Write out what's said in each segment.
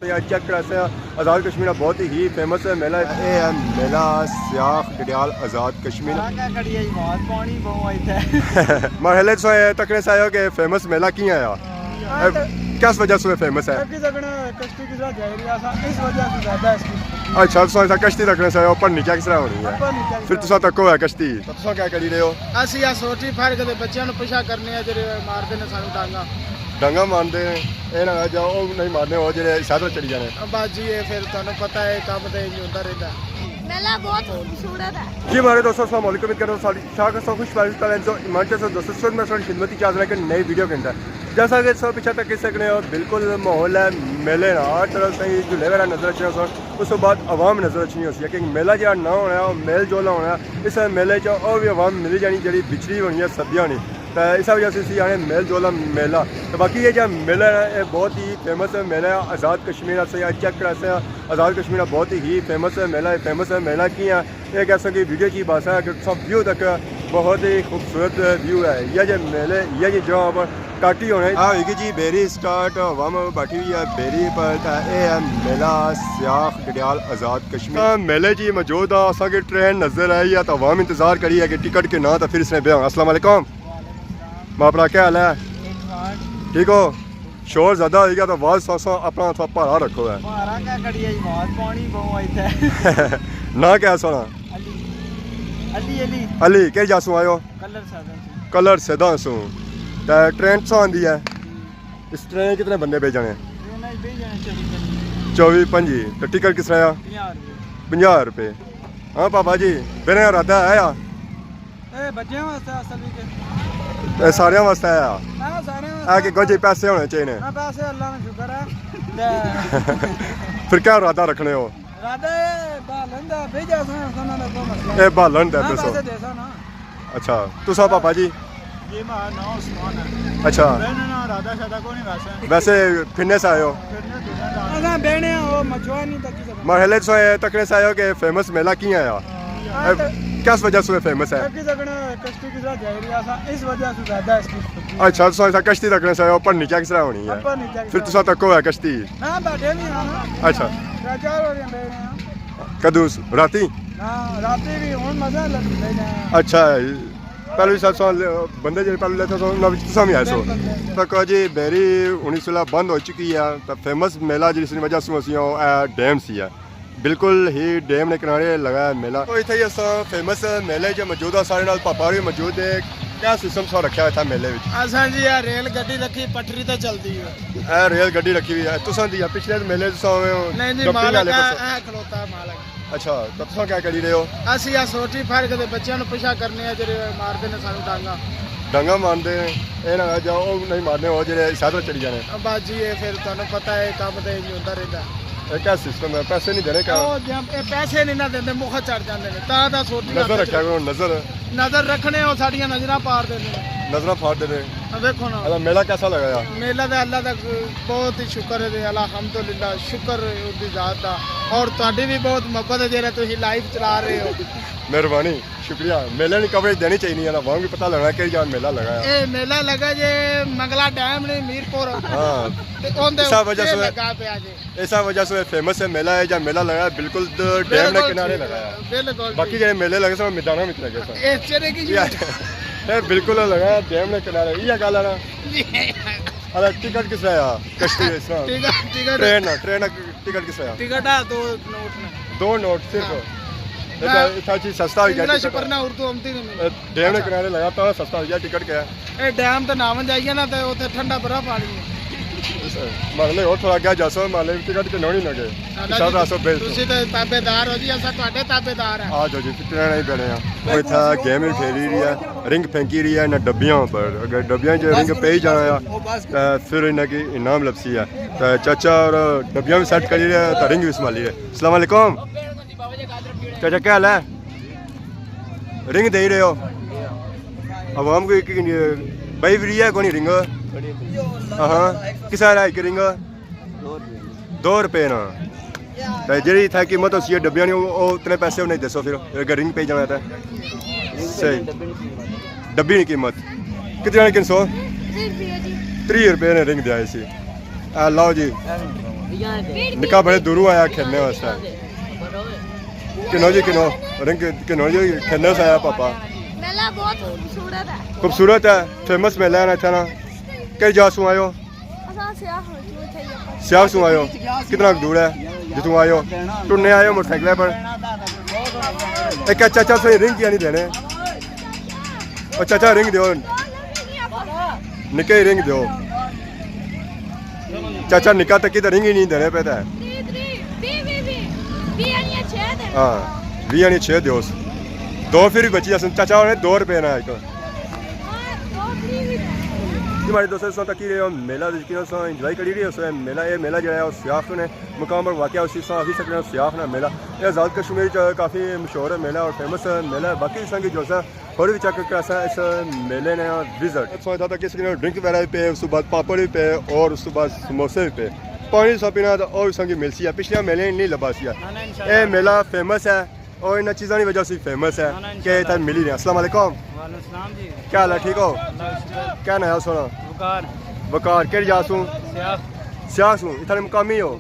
Check कराते हैं। आज़ाद कश्मीर बहुत ही फेमस मेला है। मेला सियाख डडियाल आज़ाद कश्मीर महले तकने से आयो कि फेमस मेला की आया किस वजह से फेमस है? अच्छा तुम ऐसा कश्ती रखने से आयो पढ़नी क्या किस तरह होनी है? फिर तुसा तको है कश्ती तो तुसा क्या करी रहे हो? ਅਸੀਂ ਆ ਸੋਟੀ ਫੜ ਕੇ ਤੇ ਬੱਚਿਆਂ ਨੂੰ ਪਿਛਾ ਕਰਨੇ ਆ ਜਿਹੜੇ ਮਾਰਦੇ ਨੇ ਸਾਨੂੰ ਡਾਂਗਾ ਡਾਂਗਾ ਮਾਰਦੇ ਨੇ ਇਹ ਨਾ ਜਾਓ ਉਹ ਨਹੀਂ ਮਾਰਨੇ ਉਹ ਜਿਹੜੇ ਸਾਧਨ ਚੜੀ ਜਾਣੇ ਬਾਜੀ ਇਹ ਫਿਰ ਤੁਹਾਨੂੰ ਪਤਾ ਹੈ ਕੰਮ ਤੇ ਨਹੀਂ ਹੁੰਦਾ ਰਹਿੰਦਾ मेला बहुत खूबसूरत है। जी हमारे दोस्तों अस्सलाम वालेकुम उम्मीद करता हूँ सारी शाह का खुश टैलेंट ईमान से दोस्तों में थोड़ी खिदमत की हाजिर है कि नई वीडियो के अंदर जैसा कि सब पीछे तक कह सकते हो बिल्कुल माहौल है मेले ना हर तरह से झूले वगैरह नजर अच्छे हो उस तो बाद आवाम नजर अच्छी नहीं होती है कि मेला जो ना होना मेल जोला होना इस मेले च और भी आवाम मिली जानी जी बिछड़ी होनी है सदियाँ होनी तो इस वजह से आने मेल जोला मेला तो बाकी ये जो मेला है ये बहुत ही फेमस मेला है। आज़ाद कश्मीर से चेक कराते हैं। आज़ाद कश्मीर बहुत ही फेमस मेला है। फेमस मेला की है ये कह सकते वीडियो की बात है कि सब व्यू तक बहुत ही खूबसूरत व्यू है। ये जो मेले ये जो जहाँ पर काटी होने होगी जी बेरी स्टार्ट अवाम बैठी हुई है बेरी पर यह मेला सियाख डडियाल आज़ाद कश्मीर मेले जी मौजूद है असा की ट्रेन नजर आई है तो अवाम इंतजार करी है कि टिकट के ना तो फिर इसने ब्याह। अस्सलाम वालेकुम माँ अपना क्या हाल है ठीक हो? शोर ज़्यादा होगा तो आवाज़ सौ अपना थोड़ा भारा रखो है ना क्या सुना अली के जासू आयो कलर से दासू ट्रेन सौ आँदी है इस ट्रेन कितने बंदे भेजने 24-25 तो टिकट किस तरह 50 रुपये। हाँ पापा जी मेरा इरादा है यार ਬੱਚਿਆਂ ਵਾਸਤੇ ਅਸਲ सारे वास्ते आया ਸਾਰਿਆਂ कि कुछ पैसे होने चाहिए ਵਾਸਤੇ ਪੈਸੇ ਅੱਲਾ ਦਾ ਸ਼ੁਕਰ ਹੈ फिर क्या इरादा रखने हो? ਰਾਦੇ ਬਾਲੰਦਾ ਭੇਜਾ ਸਾਨਾ ਦਾ ਕੋਈ ਮਸਲਾ ये बालन दे ਪੈਸੇ दसो ਦੇ ਸਾਨਾ अच्छा तुसा पापा जी ਇਹ ਮਾ ਨਾ ਉਸਮਾਨ ਹੈ अच्छा ਬਹਿਣਾ ਨਾ ਰਾਦਾ ਸ਼ਾਦਾ ਕੋਈ ਨਹੀਂ वैसे फिरने से आयो ਅਸਾਂ ਬਹਿਣੇ ਉਹ ਮਛਵਾ ਨਹੀਂ ਤੱਕੀ ਸਕਦਾ महले से तकने से आयो कि फेमस मेला की आया किस वजह से फेमस है? तक्की सकना कश्ती की तरह जा रही है इस वजह से ज्यादा इसकी अच्छा तुसा ऐसा कश्ती रखने से आयो पढ़नी क्या किस तरह होनी है? अपन नहीं चाहिए फिर तुसा तको है कश्ती ना बैठे नहीं हां अच्छा चार हो रहे हैं कदूस राती हां राती भी हुन मजा लग लेना अच्छा पहले भी साल बंदे जो पहले लेते सो ना तुसा भी आए सो तो जी बेरी 19 बंद हो चुकी है तो फेमस मेला जिस वजह से असी डैम सी है बिल्कुल ही डैम ने किनारे लगा है मेला तो इतने ही फेमस मेले जो मौजूद है सारे पापा भी मौजूद है क्या सिस्टम सो रखा है मेले में असां जी आ रेल गड्डी रखी पटरी ते चलदी है रेल गड्डी रखी हुई है तुसा दी पिछले मेले नहीं जी मालक है खलोता मालक अच्छा तो तुसा क्या करी रहे हो? ਅਸੀਂ ਆ ਸੋਟੀ ਫੜ ਕੇ ਤੇ ਬੱਚਿਆਂ ਨੂੰ ਪਿਛਾ ਕਰਨੇ ਆ ਜਿਹੜੇ ਮਾਰਦੇ ਨੇ ਸਾਨੂੰ ਡਾਂਗਾ ਡਾਂਗਾ ਮਾਰਦੇ ਨੇ ਇਹ ਨਾ ਜਾਓ ਉਹ ਨਹੀਂ ਮਾਰਨੇ ਉਹ ਜਿਹੜੇ ਸਾਧਨ ਚੜੀ ਜਾਣੇ ਬਾਜੀ ਇਹ ਫਿਰ ਤੁਹਾਨੂੰ ਪਤਾ ਹੈ ਕੰਮ ਤੇ ਨਹੀਂ ਹੁੰਦਾ ਰਹਿੰਦਾ ਇਹ ਕਿਆ ਸਿਸਟਮ ਹੈ ਪੈਸੇ ਨਹੀਂ ਦੇਣੇ ਉਹ ਇਹ ਪੈਸੇ ਨਹੀਂ ਨਾ ਦਿੰਦੇ ਮੁਖ ਚੜ ਜਾਂਦੇ ਨੇ ਤਾਂ ਸੋਟੀ ਨਜ਼ਰ ਰੱਖਿਆ ਕਰੋ ਨਜ਼ਰ ਰੱਖਣੇ ਉਹ ਸਾਡੀਆਂ ਨਜ਼ਰਾਂ ਪਾਰ ਦਿੰਦੇ ਨੇ ਨਜ਼ਰਾਂ ਫਾੜਦੇ ਨੇ ਵੇਖੋ ਨਾ ਇਹਦਾ ਮੇਲਾ कैसा लगा यार? मेला तो अल्लाह का बहुत ही शुक्र है अलहमदुलिल्लाह शुक्र है उसकी जात का और ਤੁਹਾਡੀ भी बहुत मोहब्बत है जेरा तुम लाइव चला रहे हो मेहरबानी शुक्रिया मेले की कवरेज देनी चाहिए ना वहाँ भी पता लगना कि जान मेला लगा है। ये मेला लगा जे मंगला डैम ने मीरपुर हाँ इस वजह से फेमस है मेला है जहाँ मेला लगा है बिल्कुल डैम के किनारे लगा है बिल्कुल बाकी जो मेले लगे सब मैदानों में लगे सब ये चेहरे की ये बिल्कुल लगा है डैम के किनारे ये क्या ना अरे टिकट किस रहा है कश्ती टिकट ट्रेन टिकट किस रहा टिकट है 2 नोट में 2 नोट सिर्फ इतना चीज सस्ता हो गया पढ़ना उर्दू आती नहीं डैम के किनारे लगा तो सस्ता हो गया टिकट क्या है ये डैम तो नावन जाइए ना तो उधर ठंडा बर्फ पानी है माले और थोड़ा क्या जासो माले टिकट के नोनी लगे सब रासो बेल ਤੁਸੀਂ ਤਾਂ ਤਾਬੇਦਾਰ ਹੋ ਜੀ ਅਸਾਂ ਤੁਹਾਡੇ ਤਾਬੇਦਾਰ आ जाओ जी कितना नहीं पड़े हैं वो था गेम ही खेली रही है रिंग फेंकी रही है ना डब्बियों पर अगर डब्बियां जो रिंग पे ही जाना है फिर इन्हें की इनाम लपसी है तो चाचा और डब्बियां भी सेट कर रही है तो रिंग भी संभाली है। अस्सलाम वालेकुम चाचा क्या हाल है? रिंग दे रहे हो आवाम को भाई फ्री है कौन रिंग हाँ किस एक रिंग 2 रुपये ना तो जी था कीमत उसी डब्बिया नहीं वो उतने पैसे नहीं दसो फिर अगर रिंग पे जाना था सही डब्बी नहीं कीमत कितने 300 30 रुपये जी 30 रुपये ने रिंग दिया इसी लाओ जी निका बड़े दूरों आया खेलने वास्ते किनो जी किनो रिंग किनो जी खेलने वास्ते आया पापा मेला बहुत खूबसूरत है खूबसूरत है फेमस मेला है ना इतना ना कई जासू आयो असा सियाह हो जो थे ये सियाह सू आयो कितना दूर है जितू आयो टुरने आयो मोटरसाइकिल पर एक चाचा से रिंग किया नहीं देने और चाचा रिंग दो निके रिंग दो चाचा निका तक की तो रिंग ही नहीं देने पे है भी यानी 6 दे हाँ 20 यानी 6 दो दो फिर भी बची जैसे चाचा ने 2 रुपये ना एक दो फ्री भी हमारे दोस्तों तक ही मेला इंजॉय करी रही है मेला ये मेला जो है सियाफ ने मुकाम पर वाक़ उसी अभी सकते हैं सियाफ ना मेला ये आज़ाद कश्मीर काफ़ी मशहूर है मेला और फेमस मेला है बाकी संग जो है और भी चेक कर इस मेले ने विजिट सोचा था कि ड्रिंक वगैरह पे उसके बाद पापड़ भी पे और उसके बाद समोसे भी पे पानी सा पीना और संग मिलसी है पिछले मेले नहीं लबा सी ये मेला फेमस है और इन चीज़ों की वजह से फेमस है कि इतना मिली नहीं अस्सलाम वालेकुम क्या हाल है ठीक हो क्या नाम है सोना वकार केड़ी जासू सियाह सू इतना मुकामी हो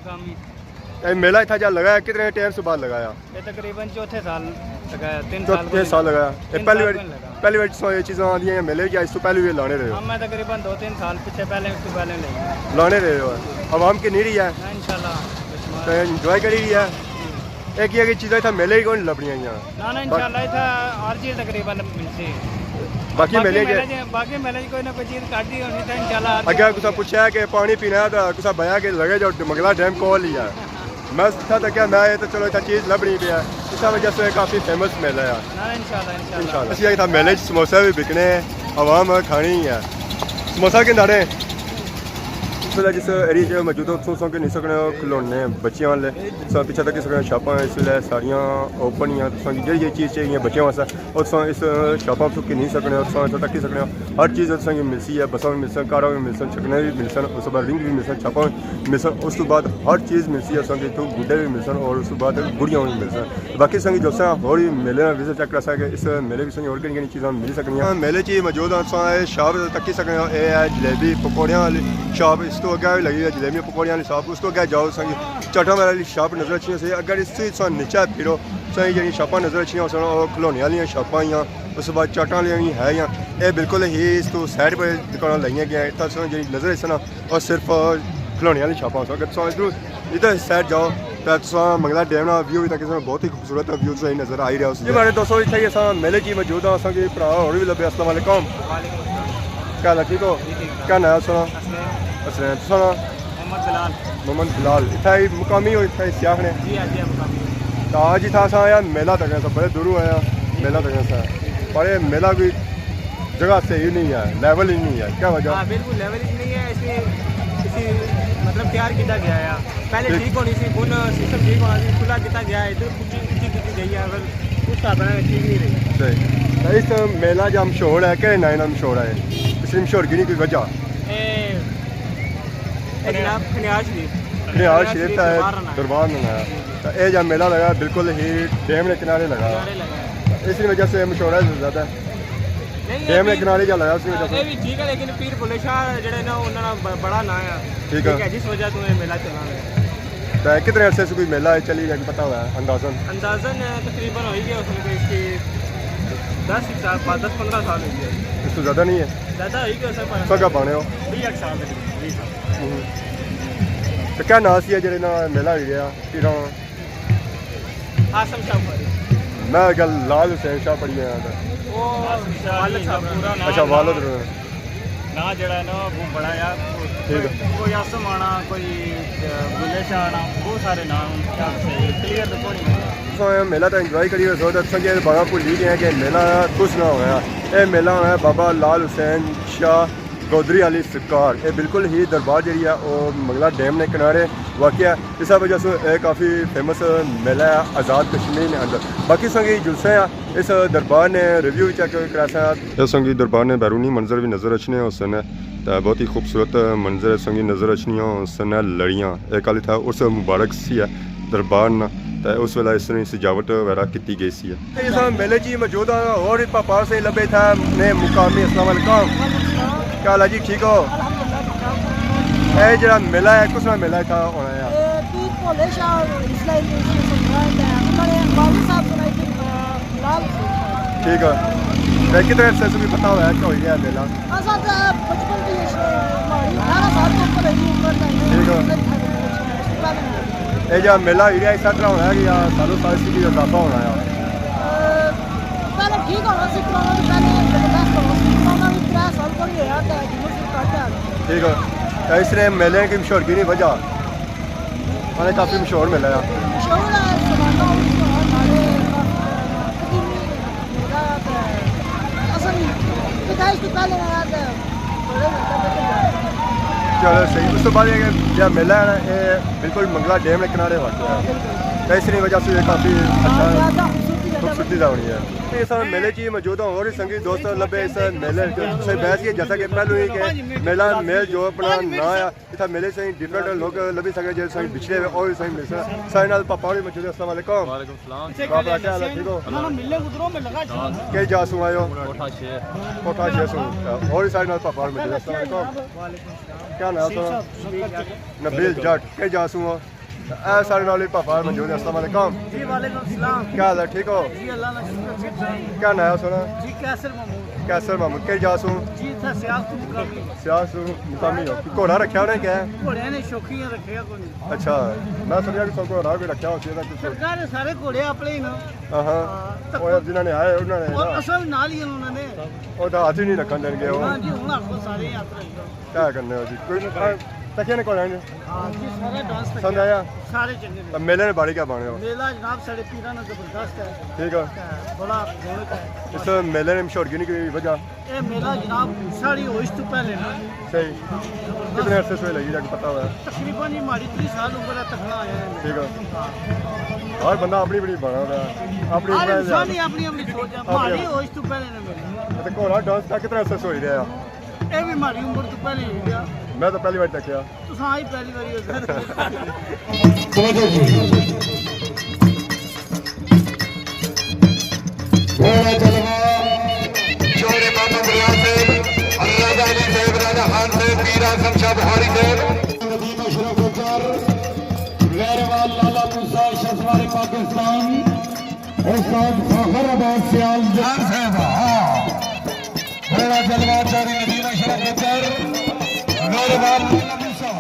ये मेला इतना जब लगाया कितने टाइम से बाद लगाया ये तकरीबन चौथे साल लगाया 3 चौथे साल लगाया ये पहली बार ये चीज़ें आदि हैं मेले की इससे पहले भी लाने रहे हो मैं तकरीबन 2-3 साल पीछे पहले नहीं लाने रहे हो आवाम की नहीं रही है इंशाल्लाह तो इंजॉय करी रही है एक ये चीज़ें इतना मेले ही कौन लभनियाँ ना इंशाल्लाह इथा हर चीज तकरीबन मिलसी बाकी मेले कोई ना कोई चीज काट दी होनी था इंशाल्लाह अगर कुछ पूछा है कि पानी पीना है तो कुछ भया के लगे जो मंगला डैम खोल लिया मैं था तो क्या मैं तो चलो इतना चीज़ लभ नहीं पिया इस वजह से काफ़ी फेमस मेला है ना इंशाल्लाह ਅਸੀਂ ਤਾਂ ਮੇਲੇ 'ਚ ਸਮੋਸੇ ਵੀ ਵਿਕਣੇ ਆਵਾਮ ਖਾਣੀ ਹੀ ਹੈ ਸਮੋਸਾ ਕਿੰਨਾ ਨੇ ਇਸ ਵੇਲੇ ਜਿਸ ਏਰੀਏ 'ਚ ਮੌਜੂਦ ਹਾਂ ਉੱਥੋਂ ਕਿ ਨਹੀਂ ਸਕਣੇ ਖਿਡੌਣੇ ਬੱਚਿਆਂ ਵਾਲੇ ਸਭ ਪਿੱਛੇ ਤੱਕ ਸਕਣੇ ਛਾਪਾਂ ਇਸ ਵੇਲੇ ਸਾਰੀਆਂ ਓਪਨ ਹੀ ਆ ਤੁਸੀਂ ਜਿਹੜੀ ਜਿਹੜੀ ਚੀਜ਼ ਚਾਹੀਏ ਬੱਚਿਆਂ ਵਾਸਤੇ ਉੱਥੋਂ ਇਸ ਛਾਪਾਂ ਤੋਂ ਕਿ ਨਹੀਂ ਸਕਣੇ ਉੱਥੋਂ ਇੱਥੋਂ ਤੱਕ ਹੀ ਸਕਣੇ ਹਰ ਚੀਜ਼ ਉੱਥੋਂ ਕੀ ਮਿਲਦੀ ਹੈ ਬੱਸਾਂ ਵੀ ਮਿਲਸਣ ਕਾਰਾਂ ਵੀ ਮਿਲਸਣ ਛਕਣੇ ਵੀ ਮਿਲਸਣ ਉਸ ਤੋਂ ਬਾਅਦ ਰਿੰਗ ਵੀ ਮਿਲਸਣ ਛਾਪਾਂ ਵੀ ਮਿਲਸਣ ਉਸ ਤੋਂ ਬਾਅਦ ਹਰ ਚੀਜ਼ ਮਿਲਦੀ ਹੈ ਸੰਗੀ ਤੋਂ ਗੁੱਡੇ ਵੀ ਮਿਲਸਣ ਔਰ ਉਸ ਤੋਂ ਬਾਅਦ ਗੁੜੀਆਂ ਵੀ ਮਿਲਸਣ ਬਾਕੀ ਸੰਗੀ ਜੋ ਸਾ ਹੋਰ ਵੀ ਮੇਲੇ ਨਾਲ ਵਿਜ਼ਿਟ ਚੈੱਕ ਕਰ ਸਕਦੇ ਇਸ ਮੇਲੇ ਵਿੱਚ ਸੰਗੀ ਹੋਰ ਕਿਹੜੀਆਂ ਚੀਜ਼ਾਂ ਮਿਲ ਸਕਦੀਆਂ ਮੇਲੇ 'ਚ ਹੀ ਮੌਜੂਦ ਹਾਂ ਸਾਂ ਸ਼ਾਪ ਤੱਕ ਹੀ ਸਕਣੇ ਇਹ ਹੈ ਜਲੇਬੀ ਪਕੌੜਿਆਂ ਵਾਲੀ ਸ਼ਾਪ ਇਸ ਤੋਂ ਅੱਗੇ लगी है जलेबियाँ पकौड़ियाँ वाली शॉप उसको क्या जाओ संगी चाटा वाली शॉप नजर अच्छी से अगर इससे नीचे फिरो सही जी शॉपा नजर अच्छी खिलौने वाली शॉपा ही उस बाद चाटा वाली है या ये बिल्कुल ही इस तो साइड पर दुकान लाइया गया इतना जी नजर इस और सिर्फ खिलौने वाली शॉपा अगर इधर इधर साइड जाओ तो मंगला डैम का व्यू भी किसी बहुत ही खूबसूरत व्यू सही नजर आ ही रहा है हमारे दोस्तों इतने ही मेले की मौजूद हाँ असं भरा और भी लभे अस्सलाम वालेकुम क्या हाल ठीक हो क्या नाम सुना सुना मोहम्मद बिलाल इतना ही मुकामी हो इतना ही सियाह ने तो आज ही था सा आया मेला तक है बड़े दूरों आया मेला तक सा पर ये मेला कोई जगह सही नहीं है लेवल ही नहीं है क्या वजह बिल्कुल लेवल ही नहीं है इसी मतलब तैयार किया गया है पहले ठीक होनी सी हुन सिस्टम ठीक होना सी खुला किया गया है इधर कुछ गई है अगर उस हिसाब से ठीक नहीं रही सही तो इस मेला जो मशहूर है कि नाम मशहूर है इसलिए मशहूर की नहीं कोई वजह जनाब खनियार शरीफ का दरबार बनाया तो ये जब मेला लगा बिल्कुल ही डैम के किनारे लगा इसी वजह से मशहूर है ज़्यादा डैम के किनारे जा लगा उसी वजह से भी ठीक है लेकिन पीर बुल्ले शाह जड़े ना उन्होंने बड़ा नाम है ठीक है जिस वजह से ये मेला चला है तो कितने अरसे से कोई मेला चली जाके पता हुआ है अंदाजन तकरीबन हो गया उसमें इसकी 10-15 साल हो गया इस तो ज़्यादा नहीं है ज़्यादा हो गया सर सौ क्या पाने हो 20 साल तो क्या नाम सी है जेडे ना मेला हो गया फिर आसम शाह पर मैं गल लाल हुसैन शाह पढ़ी गया वो वालिद साहब पूरा नाम अच्छा वालिद ना जड़ा ना वो बड़ा यार ठीक है कोई आसम आना कोई बुल्ले शाह आना बहुत सारे नाम क्लियर तो नहीं मेला तो इंजॉय करी संगे बड़ा भुल ही गया कि मेला कुछ ना होया ये मेला होया बाबा लाल हुसैन शाह गौदरी वाली सरकार ये बिल्कुल ही दरबार जी है वो मंगला डैम ने किनारे वाक़ इस वजह से काफ़ी फेमस मेला है आज़ाद कश्मीर के अंदर बाकी संगी जुलसे इस दरबार ने रिव्यू भी चेक करा इस संगी दरबार ने बैरूनी मंजर भी नज़र अच्छने उसन तो बहुत ही खूबसूरत मंजर संगी नज़र अच्छनियाँ उसन लड़ियाँ एक वाली था उस मुबारक सी है दरबार ना तो उस वेला इस तरह सजावट वगैरह की गई सी है इस मेले ची मौजूद और पापा से लभे था ने मुकामी अस्सलाम वालेकुम क्या हाल है जी ठीक हो ये जरा मेला है कुछ मेला था होना है ਭੋਲੇ ਸ਼ਾਹ ਇਸਲਾਈ ਦੇ ਸੰਗਰਾਂਦ ਹੈ ਉਹਨਾਂ ਨੇ ਬਾਬਾ ਸਾਹਿਬ ਸੁਣਾਈ ਕਿ ਲਾਲ ठीक है तो कितने अरसे से भी पता हुआ है कि हो गया मेला असा तो बचपन की हमारी 18 साल के ऊपर है उम्र ठीक है ये जो मेला हो रहा है इस तरह होना है कि या सालों साल से भी इजाफा होना है पहले ठीक होना सी कोरोना भी पहले जबरदस्त होना सी कोरोना भी 3 साल पर ही है तो जिन्होंने फिर काटा ठीक है तो इसने मेले की मशहूरगी नहीं वजह मैंने काफ़ी मशहूर मेला है मशहूर है समाना हमारे असल पैदाइश तो पहले आया था चलो सही उस तो बाद ये जो मेला है ना ये बिल्कुल मंगला डैम के किनारे वाक़ है तो इसकी वजह से ये काफ़ी अच्छा खूबसूरती होनी है इस मेले ची मौजूद और संगी दोस्त लभे इस मेले से बहस की जैसा कि पहले ही कि मेला मेल जो अपना ना है इतना मेले से डिफरेंट लोग लभी सके जो सही पिछले और सही मिल सके सारे नाल पापा भी मौजूद है अस्सलाम वालेकुम वालेकुम सलाम बाबा क्या हाल है ठीक हो ना मिलने गुजरो में लगा के जासू आयो कोठा शेर कोठा शेसू और सारे नाल पापा भी मौजूद है अस्सलाम वालेकुम क्या नाम है नबील जट के जासू हो सारे नाल पापा मौजूद है अस्सलाम वालेकुम जी वालेकुम सलाम क्या हाल है ठीक हो जी अल्लाह ना शुक्र क्या नाम है सुना जी कैसर महमूद कैसर मामूद के जासू जी था सियासत मुकामी सियासू मुकामी हो घोड़ा रखा उन्हें क्या है घोड़े ने शौकीन रखे कोई अच्छा मैं सुनिया कि सब घोड़ा भी रखा होती है कुछ सरकार ने सारे घोड़े अपने ही ना हाँ ਉਹ ਜਿਨ੍ਹਾਂ ਆਏ ਉਹਨਾਂ ਨੇ और असल नाल ही उन्होंने ਉਹ ਤਾਂ ਹੱਥ ਹੀ ਨਹੀਂ ਰੱਖਣ ਦੇਣਗੇ ਉਹ हाँ जी हूँ आपको सारे यात्रा ਕਿਆ ਕਰਨੇ ਹੋ ਜੀ ਕੋਈ ਨਾ ਤੱਕਿਆ ਨੇ ਕੋਲ ਆਏ हाँ जी सारे डांस तक ਸੰਦ ਆਇਆ सारे चंगे ने। ਤਾਂ ਮੇਲੇ ਨੇ ਬਾੜੀ ਕਿਆ ਬਾਣੇ ਹੋ मेला जनाब साढ़े पीरा ने जबरदस्त है ठीक है बड़ा रौनक है इस मेले ने मशहूरगी नहीं की वजह ये मेला जनाब साड़ी होश तो पहले ना सही कितने अरसे से लगी जाके पता हुआ है तकरीबन ही हमारी 30 साल उम्र है तकना आया है ठीक है हर बंदा अपनी बड़ी बना रहा है अपनी हर बनाए इंसान ही अपनी अपनी सोच है हमारी होश तो पहले ने मेरी ਤੇ ਘੋੜਾ ਡਾਂਸ ਤਾਂ ਕਿਤਨੇ ਅਰਸੇ से हो रहा है ये भी हमारी उम्र तो पहले ही गया मैं तो पहली बार तकिया तो हाँ ही पहली बारी हो गया घोड़ा जलवा जोरे बाबा बलिया से राजा अली साहब राजा खान से पीरा शमशा बुहारी से नदीम अशरफ गुजर गैरवाल लाला मूसा शसवार पाकिस्तान उस्ताद फखराबाद सियाल जान साहब घोड़ा जलवा जोरे नदीम अशरफ गुजर गैरवाल लाला मूसा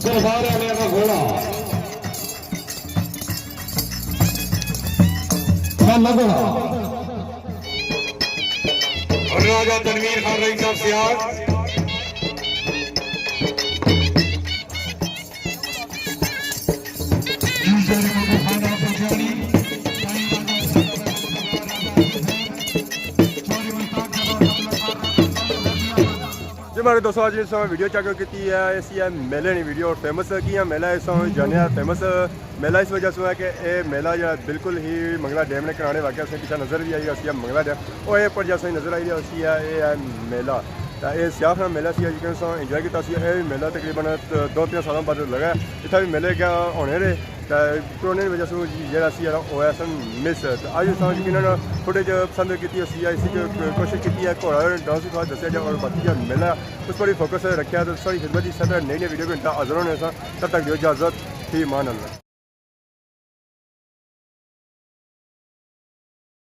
दरबार आने का घोड़ा घोड़ा और राजा तनवीर खान रईस साहब सियार जी हमारे दोस्तों आज इस वीडियो चेक की है इसी है मेले नहीं वीडियो और फेमस की है मेला इस जाने फेमस मेला इस वजह से है कि ये मेला जो बिल्कुल ही मंगला डैम ने किनारे वाक़ से पीछे नज़र भी आई है मंगला डैम और ये पर जैसे नज़र आई है उसी है मेला तो ये सियाह खाना मेला सी इंजॉय किया मेला तकरीबन 2-3 सालों बाद लगा इतना भी मेले क्या होने रहे कोरोना की वजह से जरा सी होया सन मिस अज यकीन फुटेज पसंद की इसी कोशिश की है घोड़ा डांस भी थोड़ा दसिया जाए और बाकी जो मेला उस पर भी फोकस रखा तो सारी खिदमत इस तरह नई नई वीडियो घंटा हाजिर होने तब तक जो इजाजत थी मान अल्लाह।